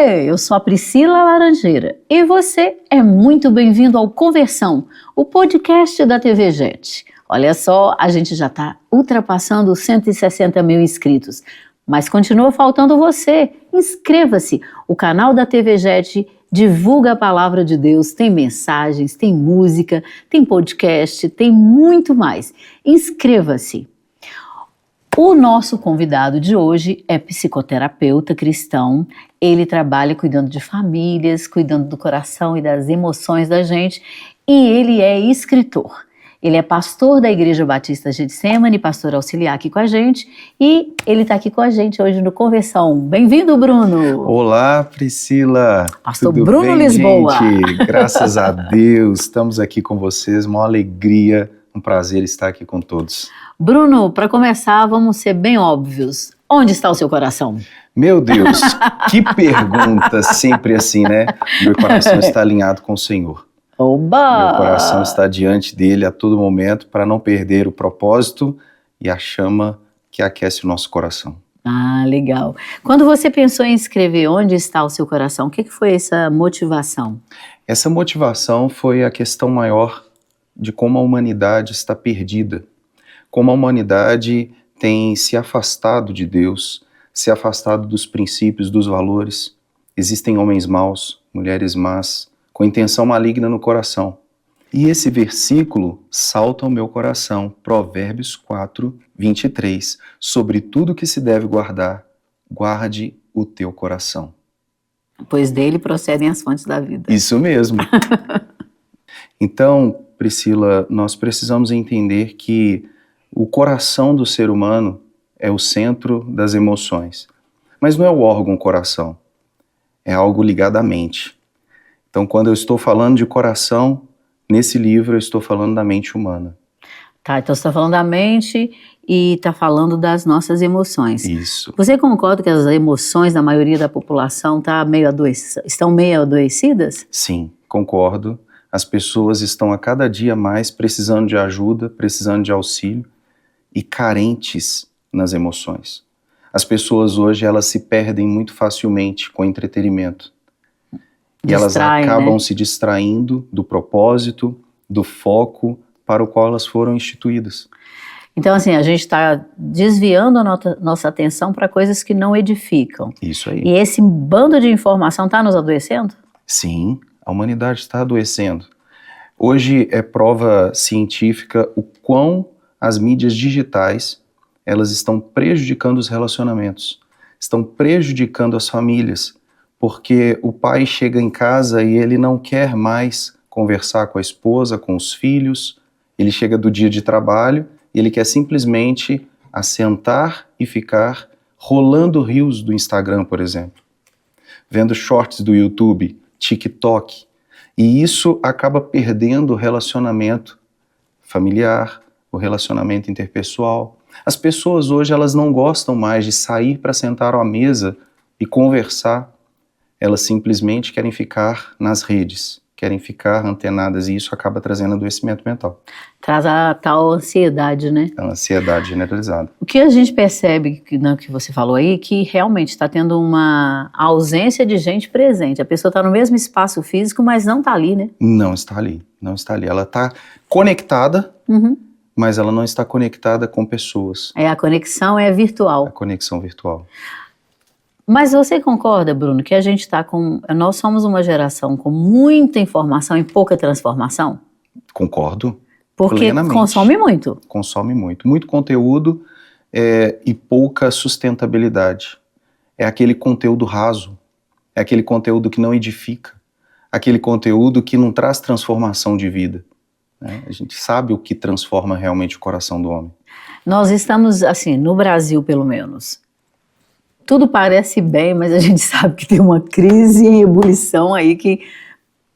Oiê, eu sou a Priscila Laranjeira e você é muito bem-vindo ao Conversão, o podcast da TV Jet. Olha só, a gente já está ultrapassando os 160 mil inscritos, mas continua faltando você. Inscreva-se, o canal da TV Jet divulga a palavra de Deus, tem mensagens, tem música, tem podcast, tem muito mais. Inscreva-se. O nosso convidado de hoje é psicoterapeuta cristão. Ele trabalha cuidando de famílias, cuidando do coração e das emoções da gente, e ele é escritor. Ele é pastor da Igreja Batista Getsemane, pastor auxiliar aqui com a gente, e ele está aqui com a gente hoje no Conversão. Bem-vindo, Bruno! Olá, Priscila! Pastor Tudo Bruno bem, Lisboa! Gente? Graças a Deus, estamos aqui com vocês, uma alegria, um prazer estar aqui com todos. Bruno, para começar, vamos ser bem óbvios. Onde está o seu coração? Meu Deus, que pergunta, sempre assim, né? Meu coração está alinhado com o Senhor. Oba! Meu coração está diante dele a todo momento para não perder o propósito e a chama que aquece o nosso coração. Ah, legal. Quando você pensou em escrever Onde está o seu coração, o que foi essa motivação? Essa motivação foi a questão maior de como a humanidade está perdida, como a humanidade tem se afastado de Deus, se afastado dos princípios, dos valores. Existem homens maus, mulheres más, com intenção maligna no coração. E esse versículo salta ao meu coração, Provérbios 4, 23. Sobre tudo que se deve guardar, guarde o teu coração. Pois dele procedem as fontes da vida. Isso mesmo. Então, Priscila, nós precisamos entender que o coração do ser humano é o centro das emoções. Mas não é o órgão coração, é algo ligado à mente. Então, quando eu estou falando de coração, nesse livro eu estou falando da mente humana. Tá, então você está falando da mente e está falando das nossas emoções. Isso. Você concorda que as emoções da maioria da população estão meio adoecidas? Sim, concordo. As pessoas estão a cada dia mais precisando de ajuda, precisando de auxílio e carentes nas emoções. As pessoas hoje, elas se perdem muito facilmente com entretenimento. E elas acabam se distraindo do propósito, do foco para o qual elas foram instituídas. Então, assim, a gente está desviando a nossa atenção para coisas que não edificam. Isso aí. E esse bando de informação está nos adoecendo? Sim, a humanidade está adoecendo. Hoje é prova científica o quão as mídias digitais, elas estão prejudicando os relacionamentos, estão prejudicando as famílias, porque o pai chega em casa e ele não quer mais conversar com a esposa, com os filhos, ele chega do dia de trabalho e ele quer simplesmente assentar e ficar rolando reels do Instagram, por exemplo, vendo shorts do YouTube, TikTok, e isso acaba perdendo o relacionamento familiar, o relacionamento interpessoal. As pessoas hoje, elas não gostam mais de sair para sentar à mesa e conversar, elas simplesmente querem ficar nas redes, querem ficar antenadas, e isso acaba trazendo adoecimento mental. Traz a tal ansiedade, né? A ansiedade generalizada. O que a gente percebe, que você falou aí, que realmente está tendo uma ausência de gente presente. A pessoa está no mesmo espaço físico, mas não está ali, né? Não está ali, não está ali. Ela está conectada, mas ela não está conectada com pessoas. A conexão é virtual. A conexão virtual. Mas você concorda, Bruno, que a gente nós somos uma geração com muita informação e pouca transformação? Concordo. Porque plenamente. Consome muito. Consome muito. Muito conteúdo e pouca sustentabilidade. É aquele conteúdo raso, é aquele conteúdo que não edifica, aquele conteúdo que não traz transformação de vida. Né? A gente sabe o que transforma realmente o coração do homem. Nós estamos, assim, no Brasil pelo menos, tudo parece bem, mas a gente sabe que tem uma crise em ebulição aí que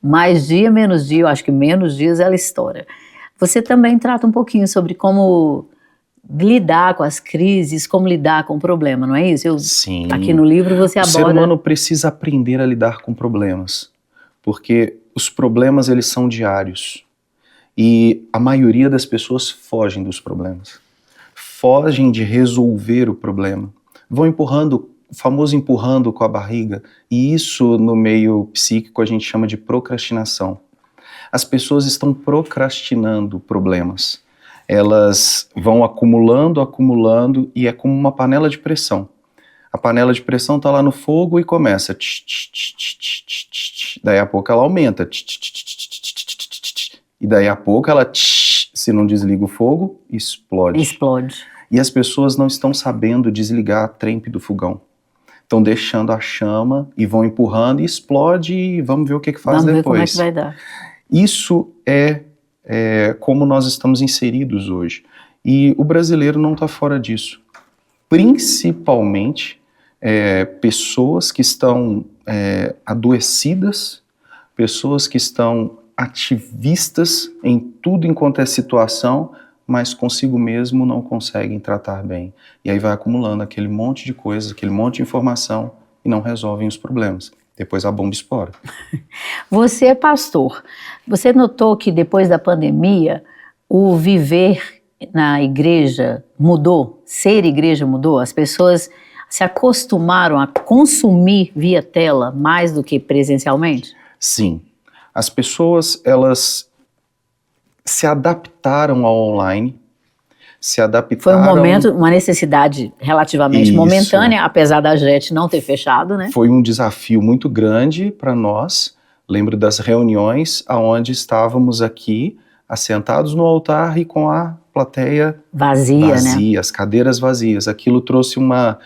mais dia, menos dia, eu acho que menos dias ela estoura. Você também trata um pouquinho sobre como lidar com as crises, como lidar com o problema, não é isso? Sim. Aqui no livro você aborda... O ser humano precisa aprender a lidar com problemas, porque os problemas, eles são diários. E a maioria das pessoas fogem dos problemas. Fogem de resolver o problema. Vão empurrando o famoso empurrando com a barriga, e isso no meio psíquico a gente chama de procrastinação. As pessoas estão procrastinando problemas. Elas vão acumulando, acumulando, e é como uma panela de pressão. A panela de pressão está lá no fogo e começa. Daí a pouco ela aumenta. E daí a pouco ela, se não desliga o fogo, explode. Explode. E as pessoas não estão sabendo desligar a trempe do fogão. Estão deixando a chama e vão empurrando e explode e vamos ver o que faz Vamos depois. ver como é que vai dar. Isso é como nós estamos inseridos hoje. E o brasileiro não está fora disso. Principalmente pessoas que estão adoecidas, pessoas que estão ativistas em tudo enquanto é situação, mas consigo mesmo não conseguem tratar bem. E aí vai acumulando aquele monte de coisas, aquele monte de informação e não resolvem os problemas. Depois a bomba estoura. Você é pastor. Você notou que depois da pandemia, o viver na igreja mudou? Ser igreja mudou? As pessoas se acostumaram a consumir via tela mais do que presencialmente? Sim. As pessoas, elas se adaptaram ao online, se adaptaram... Foi um momento, uma necessidade relativamente momentânea, apesar da JET não ter fechado, né? Foi um desafio muito grande para nós. Lembro das reuniões onde estávamos aqui, assentados no altar e com a plateia vazia, né? As cadeiras vazias. Aquilo trouxe uma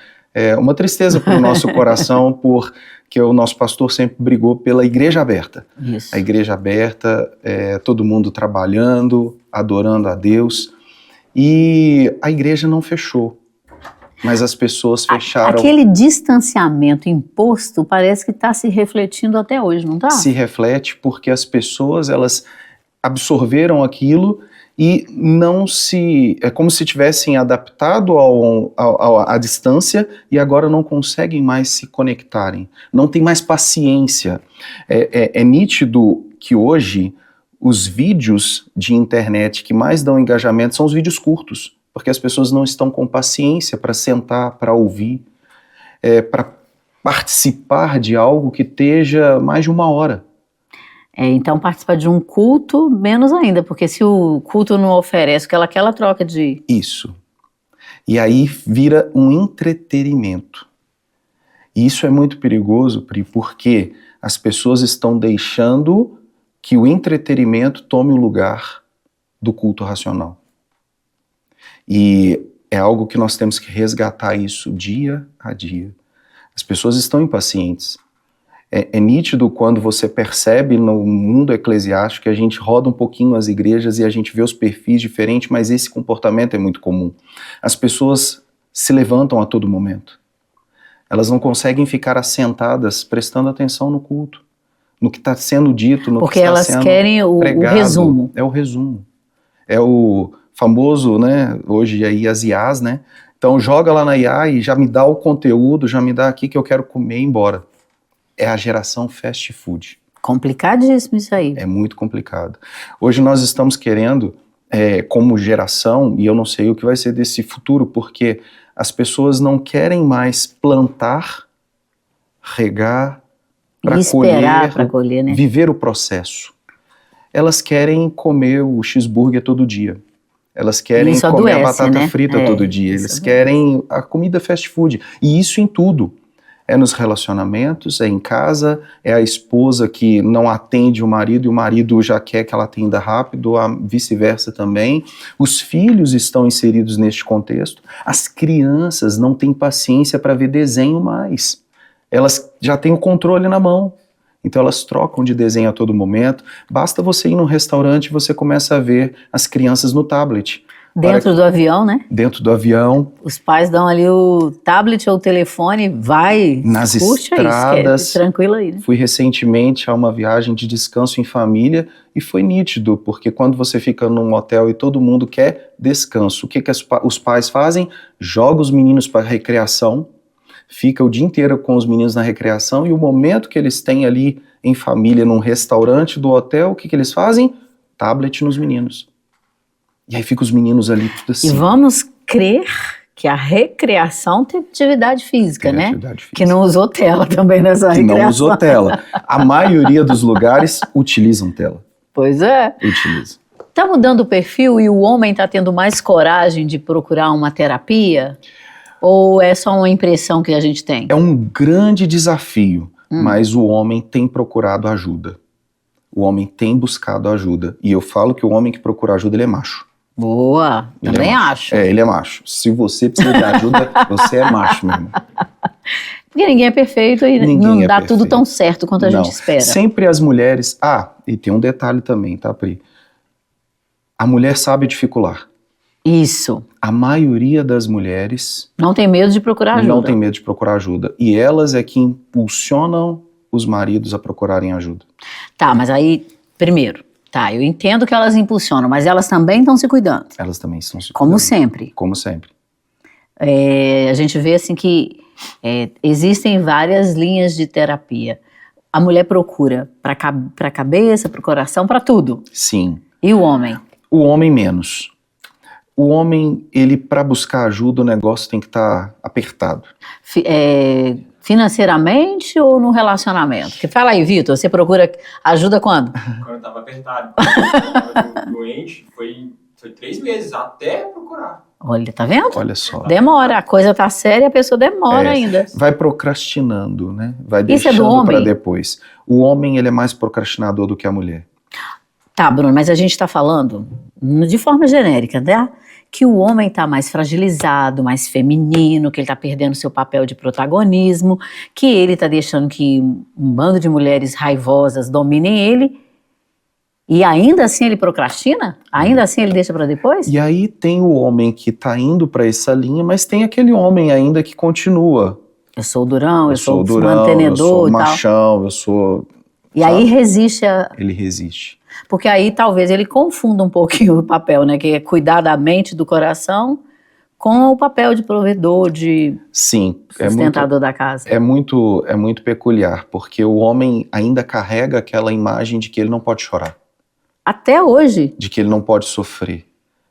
tristeza para o nosso coração, porque o nosso pastor sempre brigou pela igreja aberta. Isso. A igreja aberta, todo mundo trabalhando, adorando a Deus. E a igreja não fechou, mas as pessoas fecharam. Aquele distanciamento imposto parece que está se refletindo até hoje, não está? Se reflete porque as pessoas, elas absorveram aquilo e é como se tivessem adaptado à distância e agora não conseguem mais se conectarem, não tem mais paciência. É nítido que hoje os vídeos de internet que mais dão engajamento são os vídeos curtos, porque as pessoas não estão com paciência para sentar, para ouvir, para participar de algo que esteja mais de 1 hora. Então participar de um culto, menos ainda, porque se o culto não oferece aquela troca de... Isso. E aí vira um entretenimento. E isso é muito perigoso, Pri, porque as pessoas estão deixando que o entretenimento tome o lugar do culto racional. E é algo que nós temos que resgatar isso dia a dia. As pessoas estão impacientes. É nítido quando você percebe no mundo eclesiástico que a gente roda um pouquinho as igrejas e a gente vê os perfis diferentes, mas esse comportamento é muito comum. As pessoas se levantam a todo momento. Elas não conseguem ficar assentadas prestando atenção no culto, no que está sendo dito, no porque que está sendo querem o resumo. É o resumo. É o famoso, né, hoje aí as IAs, né? Então joga lá na IA e já me dá o conteúdo, já me dá aqui que eu quero comer e ir embora. É a geração fast food. Complicadíssimo isso aí. É muito complicado. Hoje nós estamos querendo, como geração, e eu não sei o que vai ser desse futuro, porque as pessoas não querem mais plantar, regar, para colher, né? Viver o processo. Elas querem comer o cheeseburger todo dia. Elas querem comer a batata frita todo dia. Eles querem a comida fast food. E isso em tudo. É nos relacionamentos, é em casa, é a esposa que não atende o marido e o marido já quer que ela atenda rápido, vice-versa também. Os filhos estão inseridos neste contexto. As crianças não têm paciência para ver desenho mais. Elas já têm o controle na mão. Então elas trocam de desenho a todo momento. Basta você ir num restaurante e você começa a ver as crianças no tablet. Dentro do avião, né? Dentro do avião. Os pais dão ali o tablet ou o telefone, vai, nas estradas. Isso, tranquilo aí, né? Fui recentemente a uma viagem de descanso em família e foi nítido, porque quando você fica num hotel e todo mundo quer descanso, o que os pais fazem? Joga os meninos para recreação, fica o dia inteiro com os meninos na recreação e o momento que eles têm ali em família, num restaurante do hotel, o que eles fazem? Tablet nos meninos. E aí fica os meninos ali tudo assim. E vamos crer que a recreação tem atividade física, Tem né? atividade física. Que não usou tela também nessa Que recreação. não usou tela. A maioria dos lugares utilizam tela. Pois é. Utiliza. Tá mudando o perfil e o homem tá tendo mais coragem de procurar uma terapia? Ou é só uma impressão que a gente tem? É um grande desafio, mas o homem tem procurado ajuda. O homem tem buscado ajuda. E eu falo que o homem que procura ajuda, ele é macho. Boa, Ele também é macho. acho. Ele é macho. Se você precisa de ajuda, você é macho, meu irmão. Porque ninguém é perfeito e Ninguém não é dá perfeito. tudo tão certo quanto a Não. gente espera. Sempre as mulheres... e tem um detalhe também, tá, Pri? A mulher sabe dificular. Isso. A maioria das mulheres Não tem medo de procurar ajuda. não tem medo de procurar ajuda. E elas é que impulsionam os maridos a procurarem ajuda. Tá, mas aí, primeiro, eu entendo que elas impulsionam, mas elas também estão se cuidando. Elas também estão se Como cuidando. sempre. Como sempre. A gente vê assim que existem várias linhas de terapia. A mulher procura para a cabeça, para o coração, para tudo. Sim. E o homem? O homem menos. O homem, ele para buscar ajuda, o negócio tem que estar apertado. Financeiramente ou no relacionamento? Porque fala aí, Vitor, você procura ajuda quando? Quando eu tava apertado. Quando eu tava doente, foi 3 meses até procurar. Olha, tá vendo? Olha só. Demora, a coisa tá séria, a pessoa demora ainda. Vai procrastinando, né? Vai Isso é do deixando homem? para depois. O homem, ele é mais procrastinador do que a mulher. Tá, Bruno, mas a gente tá falando de forma genérica, né? Que o homem tá mais fragilizado, mais feminino, que ele tá perdendo seu papel de protagonismo, que ele tá deixando que um bando de mulheres raivosas dominem ele, e ainda assim ele procrastina? Ainda assim ele deixa para depois? E aí tem o homem que tá indo para essa linha, mas tem aquele homem ainda que continua. Eu sou o durão, eu sou o durão, mantenedor eu sou o e tal. machão, eu sou... E aí resiste Ele resiste. Porque aí talvez ele confunda um pouquinho o papel, né? Que é cuidar da mente, do coração, com o papel de provedor, de Sim, sustentador da casa. é muito peculiar, porque o homem ainda carrega aquela imagem de que ele não pode chorar, Até hoje. de que ele não pode sofrer,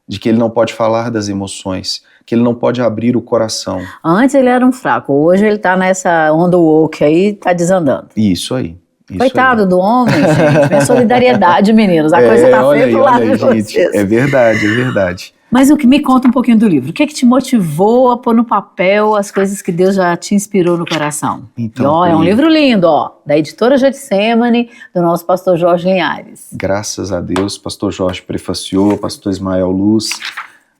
de que ele não pode falar das emoções, que ele não pode abrir o coração. Antes ele era um fraco, hoje ele tá nessa onda woke aí, tá desandando. Isso aí. Coitado do homem, gente. Minha solidariedade, meninos. A coisa tá feia pro lado de vocês. É verdade, é verdade. Mas o que me conta um pouquinho do livro? O que é que te motivou a pôr no papel as coisas que Deus já te inspirou no coração? Então, É um livro lindo, da editora Getsemane, do nosso pastor Jorge Linhares. Graças a Deus, pastor Jorge prefaciou, pastor Ismael Luz,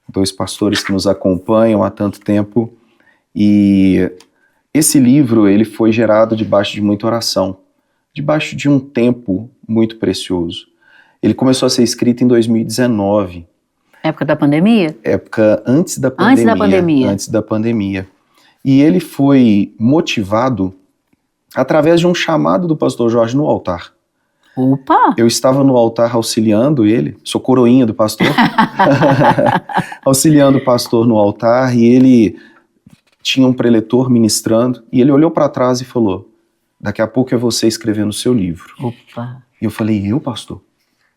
2 pastores que nos acompanham há tanto tempo. E esse livro, ele foi gerado debaixo de muita oração, debaixo de um tempo muito precioso. Ele começou a ser escrito em 2019. Época da pandemia? Época antes da pandemia. Antes da pandemia. E ele foi motivado através de um chamado do pastor Jorge no altar. Opa! Eu estava no altar auxiliando ele, sou coroinha do pastor, auxiliando o pastor no altar, e ele tinha um preletor ministrando, e ele olhou para trás e falou: daqui a pouco é você escrevendo o seu livro. Opa! E eu falei: eu, pastor?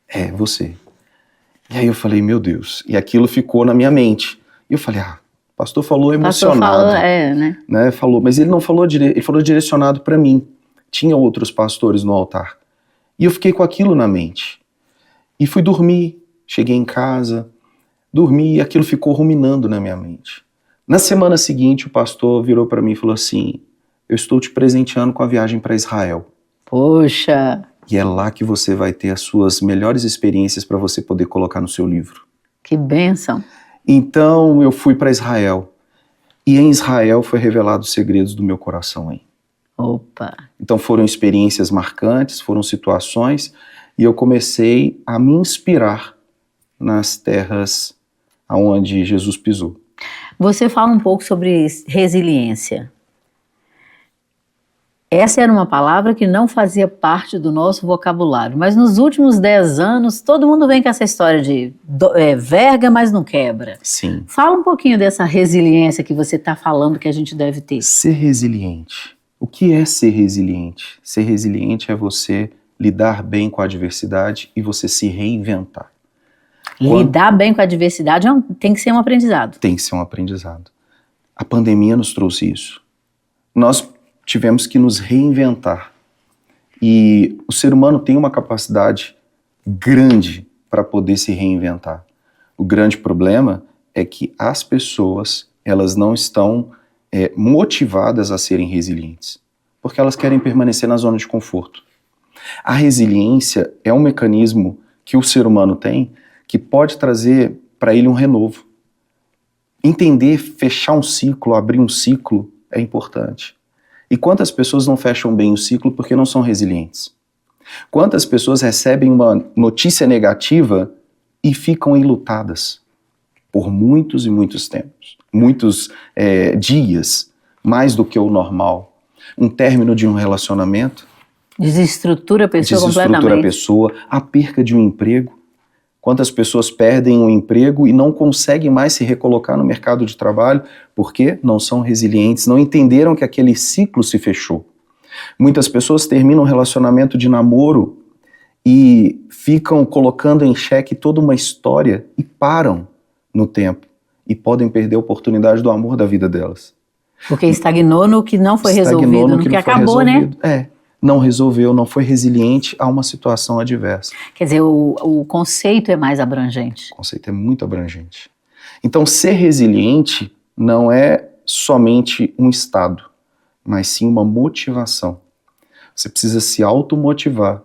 É, você. E aí eu falei: meu Deus. E aquilo ficou na minha mente. E eu falei: o pastor falou emocionado. Pastor falou, né? Falou, mas ele não falou, ele falou direcionado para mim. Tinha outros pastores no altar. E eu fiquei com aquilo na mente. E fui dormir. Cheguei em casa, dormi e aquilo ficou ruminando na minha mente. Na semana seguinte, o pastor virou para mim e falou assim: eu estou te presenteando com a viagem para Israel. Poxa! E é lá que você vai ter as suas melhores experiências para você poder colocar no seu livro. Que bênção! Então eu fui para Israel. E em Israel foi revelado os segredos do meu coração, hein? Opa! Então foram experiências marcantes, foram situações, e eu comecei a me inspirar nas terras onde Jesus pisou. Você fala um pouco sobre resiliência. Essa era uma palavra que não fazia parte do nosso vocabulário, mas nos últimos 10 anos todo mundo vem com essa história de verga, mas não quebra. Sim. Fala um pouquinho dessa resiliência que você está falando que a gente deve ter. Ser resiliente. O que é ser resiliente? Ser resiliente é você lidar bem com a adversidade e você se reinventar. Lidar bem com a adversidade tem que ser um aprendizado. Tem que ser um aprendizado. A pandemia nos trouxe isso. Nós tivemos que nos reinventar. E o ser humano tem uma capacidade grande para poder se reinventar. O grande problema é que as pessoas, elas não estão motivadas a serem resilientes, porque elas querem permanecer na zona de conforto. A resiliência é um mecanismo que o ser humano tem que pode trazer para ele um renovo. Entender, fechar um ciclo, abrir um ciclo é importante. E quantas pessoas não fecham bem o ciclo porque não são resilientes? Quantas pessoas recebem uma notícia negativa e ficam enlutadas por muitos e muitos tempos, muitos dias, mais do que o normal. Um término de um relacionamento Desestrutura a pessoa completamente. Desestrutura a pessoa, a perca de um emprego. Quantas pessoas perdem um emprego e não conseguem mais se recolocar no mercado de trabalho porque não são resilientes, não entenderam que aquele ciclo se fechou. Muitas pessoas terminam um relacionamento de namoro e ficam colocando em xeque toda uma história e param no tempo e podem perder a oportunidade do amor da vida delas. Porque estagnou no que não foi resolvido, no que acabou, né? Não resolveu, não foi resiliente a uma situação adversa. Quer dizer, o conceito é mais abrangente. O conceito é muito abrangente. Então, ser resiliente não é somente um estado, mas sim uma motivação. Você precisa se automotivar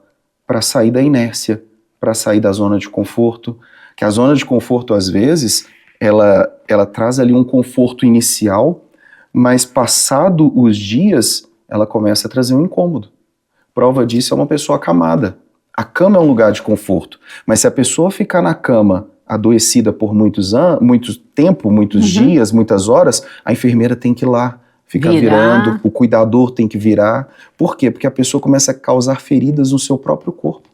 para sair da inércia, para sair da zona de conforto, que a zona de conforto, às vezes, ela traz ali um conforto inicial, mas passado os dias, ela começa a trazer um incômodo. Prova disso é uma pessoa acamada. A cama é um lugar de conforto, mas se a pessoa ficar na cama adoecida por muito tempo, muitos dias, muitas horas, a enfermeira tem que ir lá, ficar virando, o cuidador tem que virar. Por quê? Porque a pessoa começa a causar feridas no seu próprio corpo.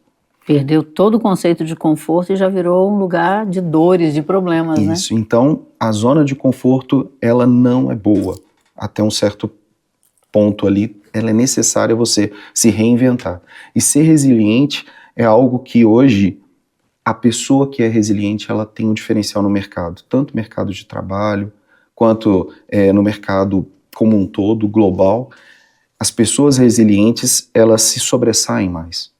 Perdeu todo o conceito de conforto e já virou um lugar de dores, de problemas, né? Isso, então a zona de conforto, ela não é boa. Até um certo ponto ali, ela é necessária você se reinventar. E ser resiliente é algo que hoje, a pessoa que é resiliente, ela tem um diferencial no mercado. Tanto no mercado de trabalho, quanto no mercado como um todo, global. As pessoas elas se sobressaem mais.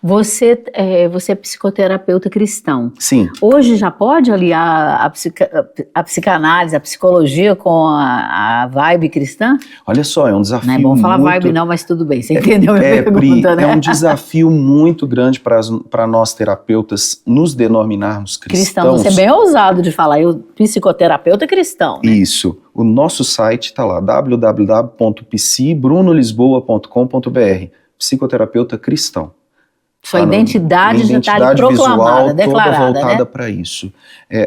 Você é psicoterapeuta cristão. Sim. Hoje já pode aliar a psicanálise, a psicologia com a vibe cristã? Olha só, é um desafio. Não é bom falar vibe não, mas tudo bem, você entendeu a minha pergunta, né? É um desafio muito grande para nós terapeutas nos denominarmos cristãos. Você é bem ousado de falar, eu psicoterapeuta cristão, né? Isso. O nosso site está lá, www.psibrunolisboa.com.br, psicoterapeuta cristão. Sua identidade já está ali proclamada, declarada, toda voltada, né? Para isso.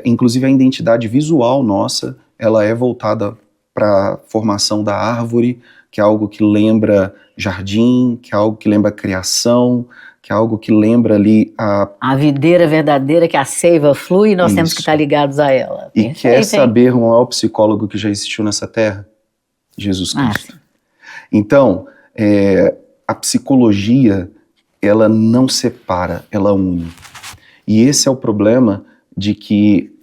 Inclusive a identidade visual nossa, ela é voltada para a formação da árvore, que é algo que lembra jardim, que é algo que lembra criação, que é algo que lembra ali a videira verdadeira, que a seiva flui e nós temos que estar ligados a ela. E quer saber o maior psicólogo que já existiu nessa terra? Jesus Cristo. Então, a psicologia, ela não separa, ela une. E esse é o problema de que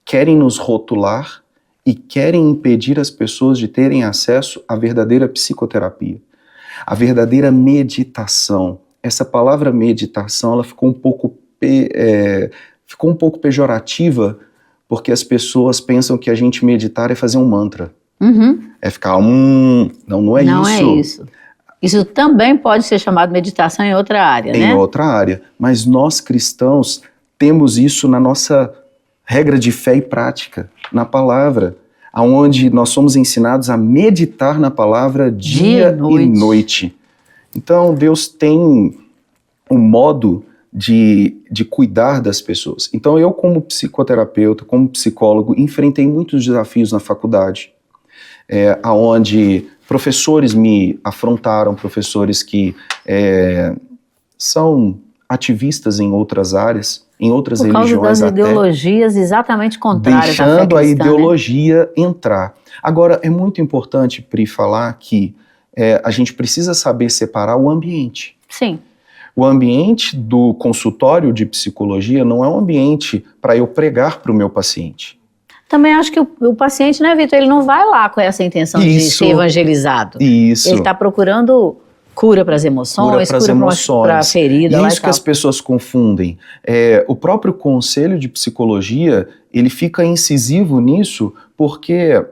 querem nos rotular e querem impedir as pessoas de terem acesso à verdadeira psicoterapia, a verdadeira meditação. Essa palavra meditação, ela ficou um pouco pejorativa, porque as pessoas pensam que a gente meditar é fazer um mantra. É ficar não é isso. Não é isso. Isso também pode ser chamado meditação em outra área, né? Em outra área. Mas nós cristãos temos isso na nossa regra de fé e prática, na palavra, onde nós somos ensinados a meditar na palavra dia e noite. Então Deus tem um modo de cuidar das pessoas. Então eu, como psicoterapeuta, como psicólogo, enfrentei muitos desafios na faculdade, onde professores me afrontaram, professores que são ativistas em outras áreas, em outras religiões. Por causa das ideologias exatamente contrárias à fé cristã, deixando a ideologia entrar. Agora, é muito importante, Pri, falar que a gente precisa saber separar o ambiente. Sim. O ambiente do consultório de psicologia não é um ambiente para eu pregar para o meu paciente. Também acho que o paciente, né, Vitor, ele não vai lá com essa intenção de ser evangelizado. Isso. Ele está procurando cura para as emoções, cura para a ferida. Isso que as pessoas confundem. O próprio Conselho de Psicologia, ele fica incisivo nisso porque,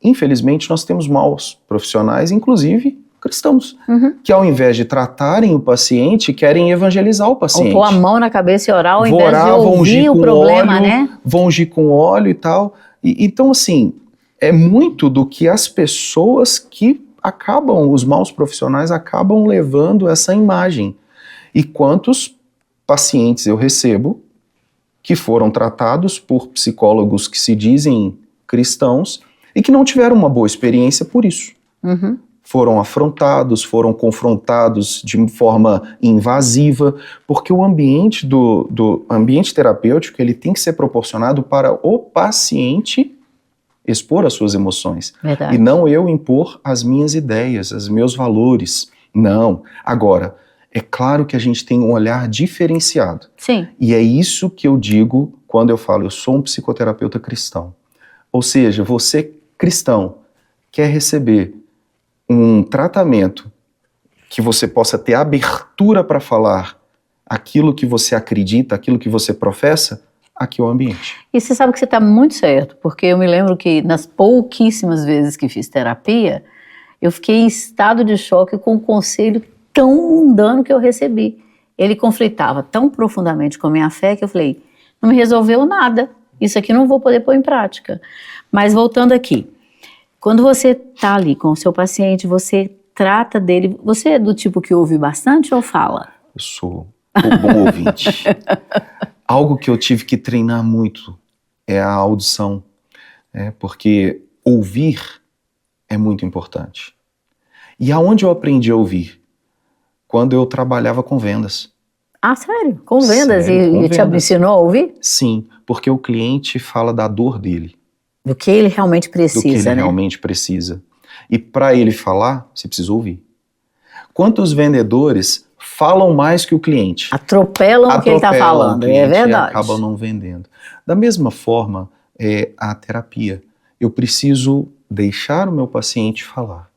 infelizmente, nós temos maus profissionais, inclusive cristãos, que ao invés de tratarem o paciente, querem evangelizar o paciente. Ou pôr a mão na cabeça e orar, ao invés de ouvir o problema, óleo, né? Vão ungir com óleo e tal. Então, assim, é muito do que as pessoas que os maus profissionais acabam levando essa imagem. E quantos pacientes eu recebo que foram tratados por psicólogos que se dizem cristãos e que não tiveram uma boa experiência por isso. Foram afrontados, foram confrontados de forma invasiva, porque o ambiente do ambiente terapêutico ele tem que ser proporcionado para o paciente expor as suas emoções. Verdade. E não eu impor as minhas ideias, os meus valores. Não. Agora, é claro que a gente tem um olhar diferenciado. Sim. E é isso que eu digo quando eu falo, eu sou um psicoterapeuta cristão. Ou seja, você cristão quer receber um tratamento que você possa ter abertura para falar aquilo que você acredita, aquilo que você professa, aqui é o ambiente. E você sabe que você está muito certo, porque eu me lembro que nas pouquíssimas vezes que fiz terapia, eu fiquei em estado de choque com o conselho tão mundano que eu recebi. Ele conflitava tão profundamente com a minha fé que eu falei, não me resolveu nada, isso aqui não vou poder pôr em prática. Mas voltando aqui, quando você está ali com o seu paciente, você trata dele, você é do tipo que ouve bastante ou fala? Eu sou um bom ouvinte. Algo que eu tive que treinar muito é a audição, porque ouvir é muito importante. E aonde eu aprendi a ouvir? Quando eu trabalhava com vendas. Ah, sério? Com vendas? Sério, com e te ensinou a ouvir? Sim, porque o cliente fala da dor dele. Do que ele realmente precisa, do que ele né? realmente precisa. E para ele falar, você precisa ouvir. Quantos vendedores falam mais que o cliente? Atropelam o que ele está falando, é verdade. E acabam não vendendo. Da mesma forma, a terapia. Eu preciso deixar o meu paciente falar.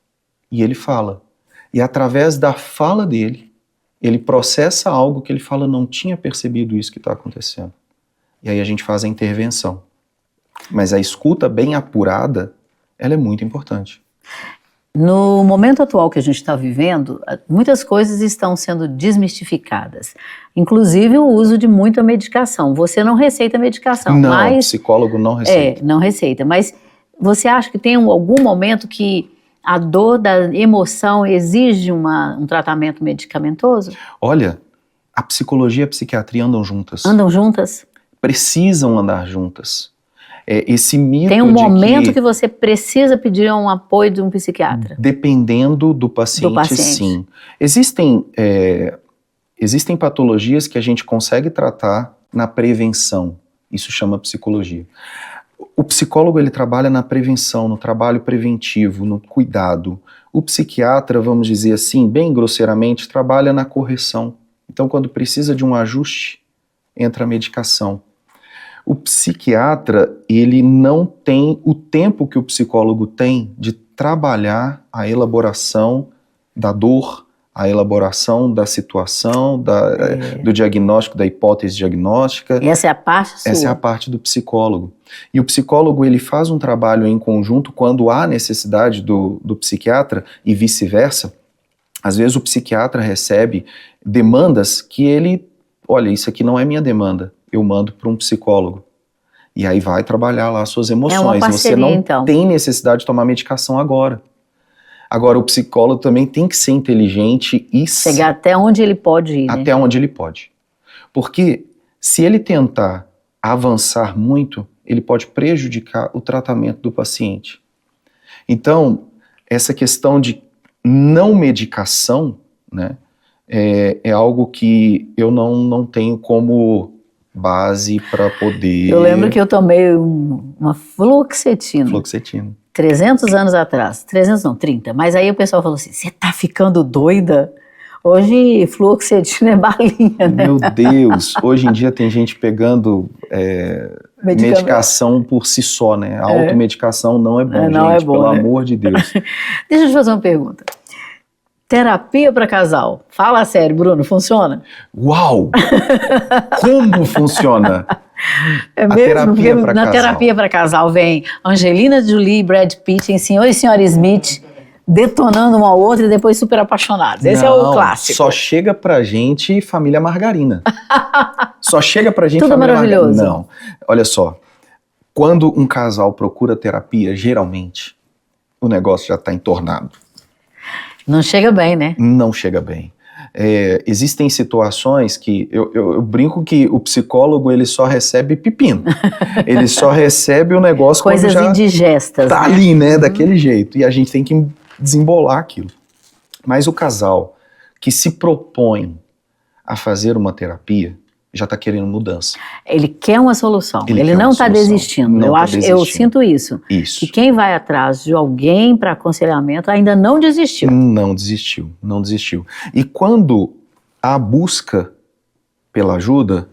E ele fala. E através da fala dele, ele processa algo que ele fala, não tinha percebido isso que está acontecendo. E aí a gente faz a intervenção. Mas a escuta bem apurada, ela é muito importante. No momento atual que a gente está vivendo, muitas coisas estão sendo desmistificadas. Inclusive o uso de muita medicação. Você não receita medicação. Não, mas, psicólogo não receita. Não receita. Mas você acha que tem algum momento que a dor da emoção exige um tratamento medicamentoso? Olha, a psicologia e a psiquiatria andam juntas. Andam juntas? Precisam andar juntas. Esse mito tem um momento que você precisa pedir um apoio de um psiquiatra. Dependendo do paciente, sim. Existem patologias que a gente consegue tratar na prevenção. Isso chama psicologia. O psicólogo ele trabalha na prevenção, no trabalho preventivo, no cuidado. O psiquiatra, vamos dizer assim, bem grosseiramente, trabalha na correção. Então, quando precisa de um ajuste, entra a medicação. O psiquiatra, ele não tem o tempo que o psicólogo tem de trabalhar a elaboração da dor, a elaboração da situação, do diagnóstico, da hipótese diagnóstica. E essa é a parte sua? Essa é a parte do psicólogo. E o psicólogo, ele faz um trabalho em conjunto quando há necessidade do psiquiatra e vice-versa. Às vezes o psiquiatra recebe demandas que ele, olha, isso aqui não é minha demanda. Eu mando para um psicólogo. E aí vai trabalhar lá as suas emoções. É uma parceria, você não então. tem necessidade de tomar medicação agora. Agora, o psicólogo também tem que ser inteligente e... chegar até onde ele pode ir, até onde ele pode. Porque se ele tentar avançar muito, ele pode prejudicar o tratamento do paciente. Então, essa questão de não medicação, né, é algo que eu não tenho como base para poder... Eu lembro que eu tomei uma fluoxetina. Fluoxetina. 300 anos atrás. 300 não, 30. Mas aí o pessoal falou assim, você tá ficando doida? Hoje fluoxetina é balinha, né? Meu Deus, hoje em dia tem gente pegando medicação por si só, né? A automedicação não é bom, não gente, é bom, pelo né? amor de Deus. Deixa eu te fazer uma pergunta. Terapia para casal. Fala sério, Bruno, funciona? Uau! Como funciona? É A mesmo? terapia Porque pra na casal. terapia para casal vem Angelina Jolie e Brad Pitt em Senhor e Senhora Smith detonando uma outra e depois super apaixonados. Esse é o Não, clássico. Só chega pra gente família Margarina. Só chega pra gente Tudo família maravilhoso. Margarina. Não. Olha só. Quando um casal procura terapia, geralmente o negócio já está entornado. Não chega bem, né? Não chega bem. Existem situações que eu brinco que o psicólogo ele só recebe pepino. Ele só recebe o negócio Coisas quando já indigestas. tá né? ali, né? Daquele jeito. E a gente tem que desembolar aquilo. Mas o casal que se propõe a fazer uma terapia já está querendo mudança. Ele quer uma solução. Ele Ele quer não uma está solução. desistindo. Não Eu tá acho, eu desistindo. sinto isso. Isso. Que quem vai atrás de alguém para aconselhamento ainda não desistiu. Não desistiu, não desistiu. E quando há busca pela ajuda,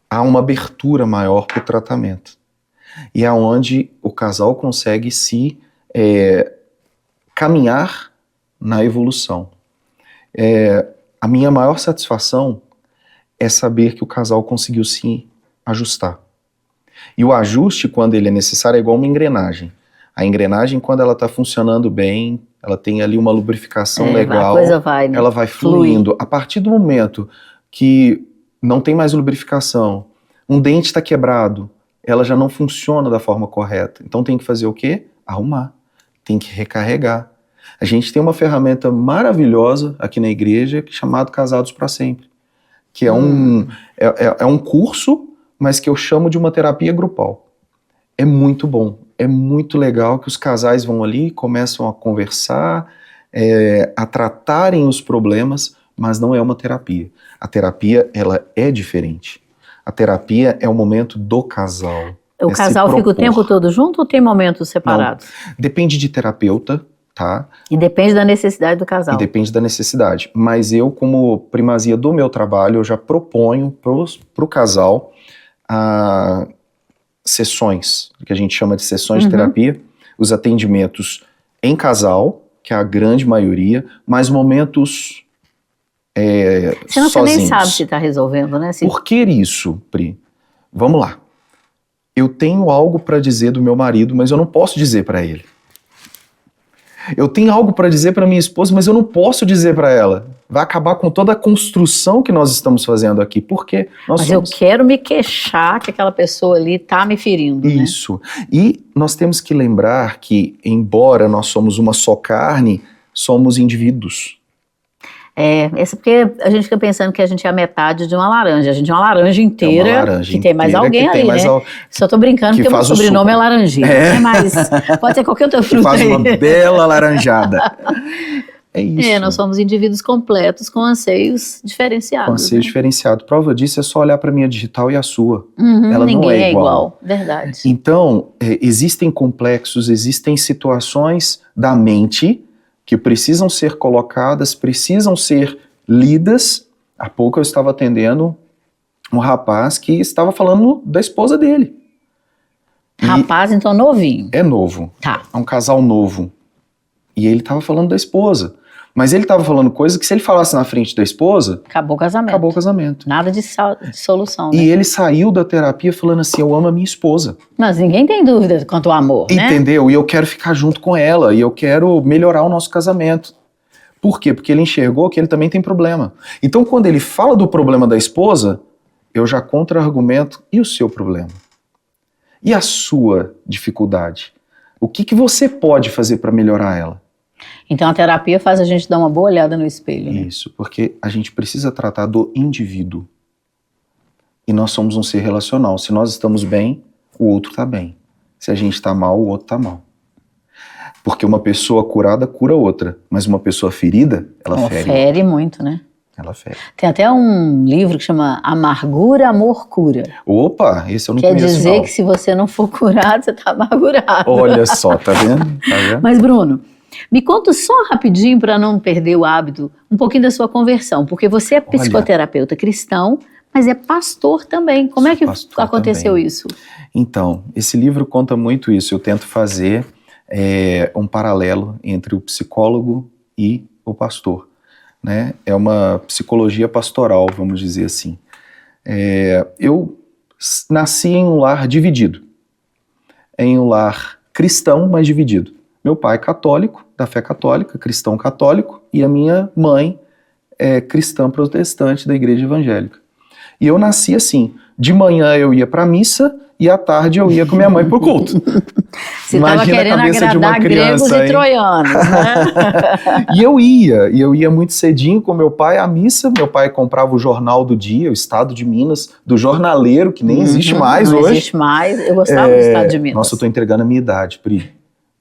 há uma abertura maior para o tratamento. E é onde o casal consegue se caminhar na evolução. A minha maior satisfação é saber que o casal conseguiu se ajustar. E o ajuste, quando ele é necessário, é igual uma engrenagem. A engrenagem, quando ela está funcionando bem, ela tem ali uma lubrificação legal, A coisa vai, né? ela vai fluindo. A partir do momento que não tem mais lubrificação, um dente está quebrado, ela já não funciona da forma correta. Então tem que fazer o quê? Arrumar. Tem que recarregar. A gente tem uma ferramenta maravilhosa aqui na igreja chamado Casados para Sempre, que é um curso, mas que eu chamo de uma terapia grupal. É muito bom, é muito legal que os casais vão ali, começam a conversar, a tratarem os problemas, mas não é uma terapia. A terapia, ela é diferente. A terapia é o momento do casal. O casal fica o tempo todo junto ou tem momentos separados? Não, depende de terapeuta, tá? E depende da necessidade do casal. E depende da necessidade. Mas eu, como primazia do meu trabalho, eu já proponho pro casal sessões, que a gente chama de sessões de terapia, os atendimentos em casal, que é a grande maioria, mas momentos Senão você sozinhos. nem sabe se está resolvendo, né? Por que isso, Pri? Vamos lá. Eu tenho algo para dizer do meu marido, mas eu não posso dizer para ele. Eu tenho algo para dizer para minha esposa, mas eu não posso dizer para ela. Vai acabar com toda a construção que nós estamos fazendo aqui. Porque nós Mas somos... eu quero me queixar que aquela pessoa ali está me ferindo, né? Isso. E nós temos que lembrar que, embora nós somos uma só carne, somos indivíduos. Porque a gente fica pensando que a gente é a metade de uma laranja. A gente é uma laranja inteira, É uma laranja que tem mais inteira alguém que tem ali, mais né? Só tô brincando que porque o meu faz o sobrenome é suco. Laranjinha. Mas pode ser qualquer outra Que fruta faz aí. uma bela laranjada. É isso. Nós somos indivíduos completos com anseios diferenciados. Com anseio diferenciado. Prova disso é só olhar para a minha digital e a sua. Ela Ninguém não é igual. Verdade. Então, existem complexos, existem situações da mente que precisam ser colocadas, precisam ser lidas. Há pouco eu estava atendendo um rapaz que estava falando da esposa dele. Rapaz, então novinho. É novo. Tá. É um casal novo. E ele estava falando da esposa. Mas ele estava falando coisa que se ele falasse na frente da esposa, Acabou o casamento. acabou o casamento. Nada de solução, né? E ele saiu da terapia falando assim, eu amo a minha esposa. Mas ninguém tem dúvida quanto ao amor, né? Entendeu? E eu quero ficar junto com ela, e eu quero melhorar o nosso casamento. Por quê? Porque ele enxergou que ele também tem problema. Então, quando ele fala do problema da esposa, eu já contra-argumento, e o seu problema? E a sua dificuldade? O que você pode fazer para melhorar ela? Então a terapia faz a gente dar uma boa olhada no espelho, né? Isso, porque a gente precisa tratar do indivíduo. E nós somos um ser relacional. Se nós estamos bem, o outro está bem. Se a gente está mal, o outro está mal. Porque uma pessoa curada cura outra, mas uma pessoa ferida, ela fere. Fere muito, né? Ela fere. Tem até um livro que chama Amargura, Amor, Cura. Opa, esse eu não Quer conheço dizer não. que se você não for curado, você está amargurado. Olha só, tá vendo? Tá vendo? Mas Bruno, me conta só rapidinho para não perder o hábito, um pouquinho da sua conversão, porque você é psicoterapeuta cristão, Mas é pastor também. Como é que Pastor aconteceu também. isso? Então, esse livro conta muito isso. Eu tento fazer um paralelo entre o psicólogo e o pastor, né? É uma psicologia pastoral, vamos dizer assim. Eu nasci em um lar dividido, em um lar cristão, mas dividido. Meu pai é católico, da fé católica, cristão católico, e a minha mãe é cristã protestante da igreja evangélica. E eu nasci assim, de manhã eu ia para a missa e à tarde eu ia com minha mãe pro culto. Você estava querendo agradar gregos e troianos, né? E eu ia muito cedinho com meu pai à missa. Meu pai comprava o jornal do dia, o Estado de Minas, do jornaleiro, que nem existe mais não hoje. Não existe mais, eu gostava do Estado de Minas. Nossa, eu tô entregando a minha idade, Pri.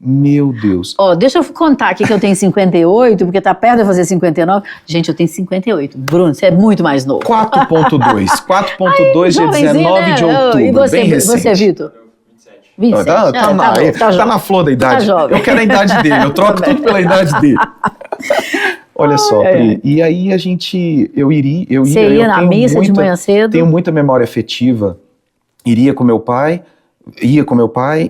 Meu Deus. Deixa eu contar aqui que eu tenho 58, porque tá perto de eu fazer 59. Gente, eu tenho 58. Bruno, você é muito mais novo. 4.2. 4.2, dia 19 né? de outubro, E você, bem recente. você, Vitor? 27. 27. Tá na flor da idade. Tá jovem. Eu quero a idade dele, eu troco tudo pela idade dele. Olha só, Pri, e aí eu ia na missa de manhã cedo? Tenho muita memória afetiva. Ia com meu pai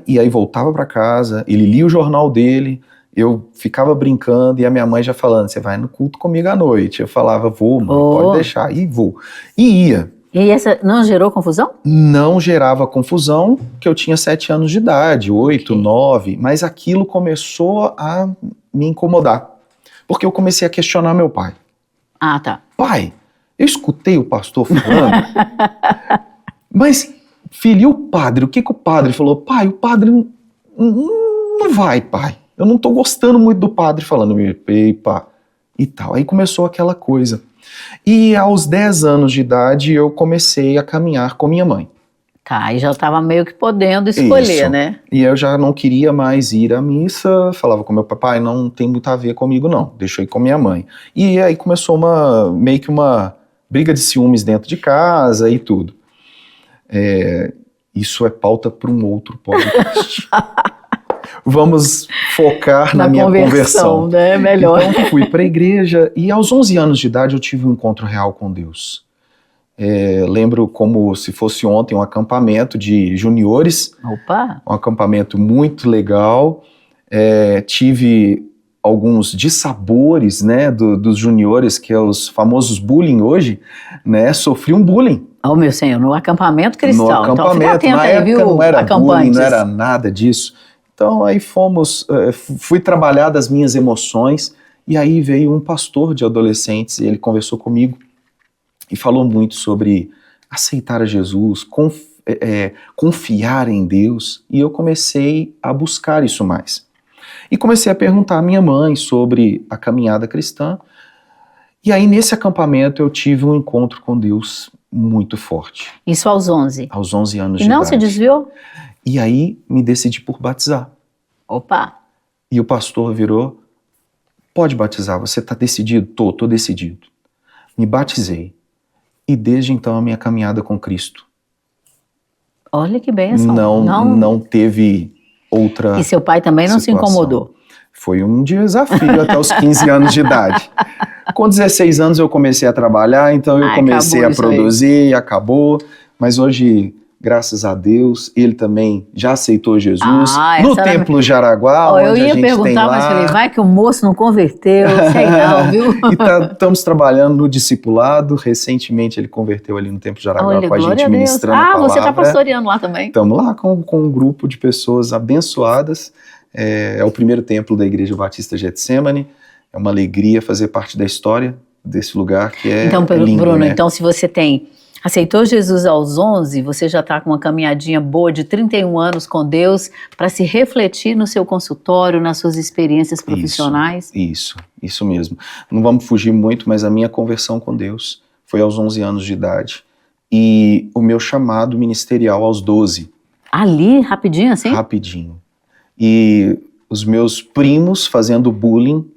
e aí voltava para casa, ele lia o jornal dele, eu ficava brincando e a minha mãe já falando, você vai no culto comigo à noite. Eu falava, vou, mãe, pode deixar, e vou. E ia. E essa não gerou confusão? Não gerava confusão, porque eu tinha 7 anos de idade, 8, 9, mas aquilo começou a me incomodar, porque eu comecei a questionar meu pai. Ah, tá. Pai, eu escutei o pastor falando, mas, filho, e o padre? O que o padre falou? Pai, o padre não vai, pai. Eu não tô gostando muito do padre falando, epa, e tal. Aí começou aquela coisa. E aos 10 anos de idade eu comecei a caminhar com minha mãe. Tá, e já estava meio que podendo escolher, Isso. né? E eu já não queria mais ir à missa, falava com meu papai, não tem muito a ver comigo não, deixa eu ir com minha mãe. E aí começou meio que uma briga de ciúmes dentro de casa e tudo. Isso é pauta para um outro podcast. Vamos focar na minha conversão. Né? Melhor. Então fui para a igreja e aos 11 anos de idade eu tive um encontro real com Deus. Lembro como se fosse ontem um acampamento de juniores. Opa! Um acampamento muito legal. Tive alguns dissabores, né, dos juniores, que é os famosos bullying hoje, né? Sofri um bullying. Oh, meu senhor, no acampamento cristão. No acampamento, então fica atento na aí, época viu, não era bullying, acampantes. não era nada disso. Então aí fui trabalhar das minhas emoções, e aí veio um pastor de adolescentes, e ele conversou comigo, e falou muito sobre aceitar a Jesus, confiar em Deus, e eu comecei a buscar isso mais. E comecei a perguntar à minha mãe sobre a caminhada cristã, e aí nesse acampamento eu tive um encontro com Deus muito forte. Isso aos 11? Aos 11 anos de idade. E não idade. se desviou? E aí me decidi por batizar. Opa! E o pastor virou, pode batizar, você está decidido? Tô decidido. Me batizei. E desde então a minha caminhada com Cristo. Olha que bênção. Não teve outra E seu pai também não situação. se incomodou? Foi um desafio até os 15 anos de idade. Com 16 anos eu comecei a trabalhar, então eu comecei a produzir e acabou. Mas hoje, graças a Deus, ele também já aceitou Jesus. No Templo Jaraguá, onde eu ia a gente perguntar, tem lá. mas falei, vai que o moço não converteu, sei não, viu? E estamos trabalhando no discipulado. Recentemente ele converteu ali no Templo Jaraguá com a gente ministrando a palavra. Você está pastoreando lá também? Estamos lá com um grupo de pessoas abençoadas. É o primeiro templo da Igreja Batista Getsemane. É uma alegria fazer parte da história desse lugar que é então, lindo, Bruno, né? então se você aceitou Jesus aos 11, você já está com uma caminhadinha boa de 31 anos com Deus para se refletir no seu consultório, nas suas experiências profissionais. Isso mesmo. Não vamos fugir muito, mas a minha conversão com Deus foi aos 11 anos de idade. E o meu chamado ministerial aos 12. Ali, rapidinho assim? Rapidinho. E os meus primos fazendo bullying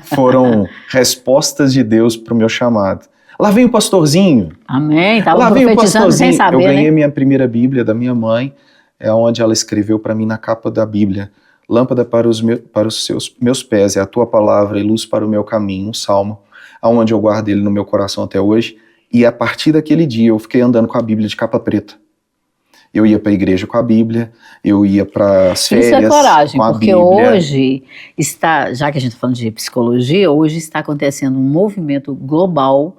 foram respostas de Deus para o meu chamado. Lá vem o pastorzinho. Amém. Estava Lá vem o profetizando sem pastorzinho. saber, Eu ganhei né? minha primeira Bíblia da minha mãe, onde ela escreveu para mim na capa da Bíblia: lâmpada para os meus pés é a tua palavra e luz para o meu caminho, um salmo, aonde eu guardo ele no meu coração até hoje. E a partir daquele dia eu fiquei andando com a Bíblia de capa preta. Eu ia para a igreja com a Bíblia, eu ia para as férias Isso é coragem, com a porque Bíblia. hoje está, já que a gente está falando de psicologia, hoje está acontecendo um movimento global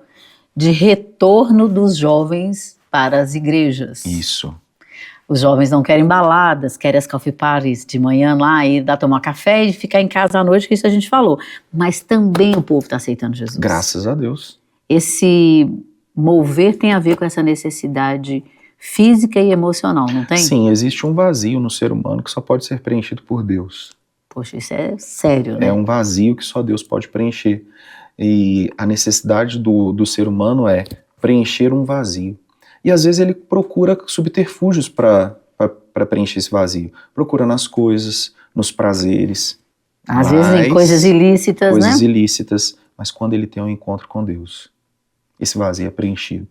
de retorno dos jovens para as igrejas. Isso. Os jovens não querem baladas, querem as coffee parties de manhã lá, ir dar tomar café e ficar em casa à noite, que isso a gente falou. Mas também o povo está aceitando Jesus. Graças a Deus. Esse mover tem a ver com essa necessidade física e emocional, não tem? Sim, existe um vazio no ser humano que só pode ser preenchido por Deus. Poxa, isso é sério, né? É um vazio que só Deus pode preencher. E a necessidade do ser humano é preencher um vazio. E às vezes ele procura subterfúgios para preencher esse vazio. Procura nas coisas, nos prazeres. Às vezes em coisas ilícitas, né? Coisas ilícitas. Mas quando ele tem um encontro com Deus, esse vazio é preenchido.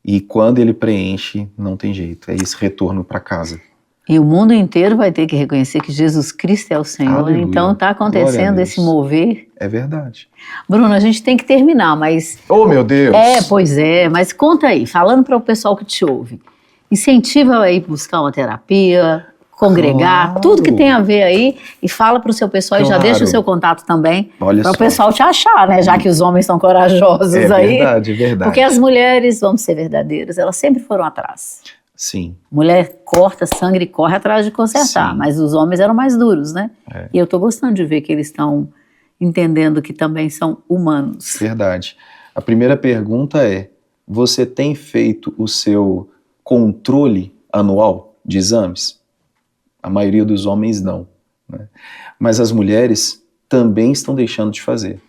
E quando ele preenche, não tem jeito. É esse retorno para casa. E o mundo inteiro vai ter que reconhecer que Jesus Cristo é o Senhor. Aleluia. Então está acontecendo esse mover. É verdade. Bruno, a gente tem que terminar, mas... Oh, meu Deus! Pois é. Mas conta aí, falando para o pessoal que te ouve. Incentiva aí buscar uma terapia, congregar, Claro. tudo que tem a ver aí. E fala para o seu pessoal e já deixa o seu contato também. Olha Para o só. pessoal te achar, né? Já que os homens são corajosos É aí. verdade, é verdade. Porque as mulheres, vamos ser verdadeiras, elas sempre foram atrás. Sim. Mulher corta sangue e corre atrás de consertar, Sim. mas os homens eram mais duros, né? É. E eu tô gostando de ver que eles estão entendendo que também são humanos. Verdade. A primeira pergunta é: você tem feito o seu controle anual de exames? A maioria dos homens não, né? Mas as mulheres também estão deixando de fazer.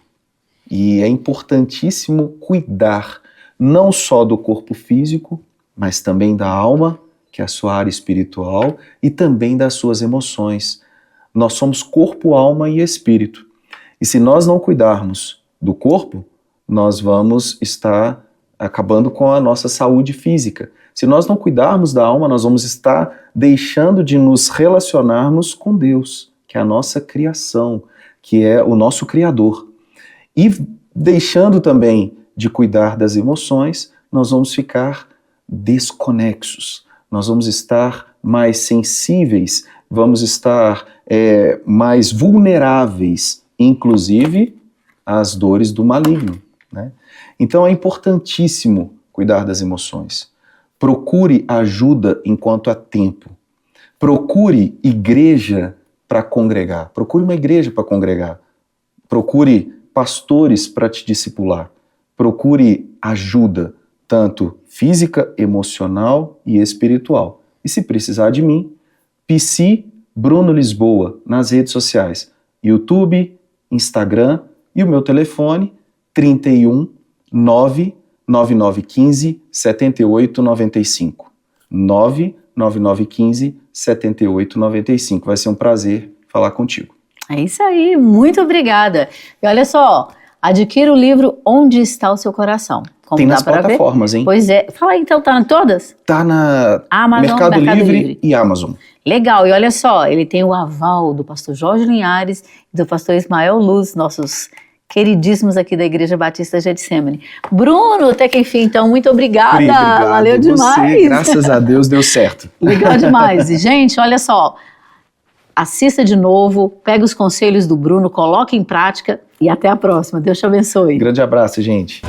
E é importantíssimo cuidar não só do corpo físico, mas também da alma, que é a sua área espiritual, e também das suas emoções. Nós somos corpo, alma e espírito. E se nós não cuidarmos do corpo, nós vamos estar acabando com a nossa saúde física. Se nós não cuidarmos da alma, nós vamos estar deixando de nos relacionarmos com Deus, que é a nossa criação, que é o nosso Criador. E deixando também de cuidar das emoções, nós vamos ficar desconexos, nós vamos estar mais sensíveis, vamos estar mais vulneráveis, inclusive às dores do maligno, né? Então é importantíssimo cuidar das emoções. Procure ajuda enquanto há tempo. Procure igreja para congregar. Procure uma igreja para congregar. Procure pastores para te discipular. Procure ajuda, tanto física, emocional e espiritual. E se precisar de mim, PC Bruno Lisboa nas redes sociais, YouTube, Instagram e o meu telefone 31 99915 7895. 99915 7895. Vai ser um prazer falar contigo. É isso aí, muito obrigada. E olha só, adquira o livro Onde Está o Seu Coração. Como Tem dá nas pra ver? plataformas, hein? Pois é. Fala aí, então, tá em todas? Tá na Amazon, Mercado Livre e Amazon. Legal, e olha só, ele tem o aval do pastor Jorge Linhares e do pastor Ismael Luz, nossos queridíssimos aqui da Igreja Batista Getsemane. Bruno, até que enfim, então, muito obrigada. Obrigado, valeu demais. Você, graças a Deus deu certo. Legal demais. E, gente, olha só, assista de novo, pega os conselhos do Bruno, coloque em prática e até a próxima. Deus te abençoe. Grande abraço, gente.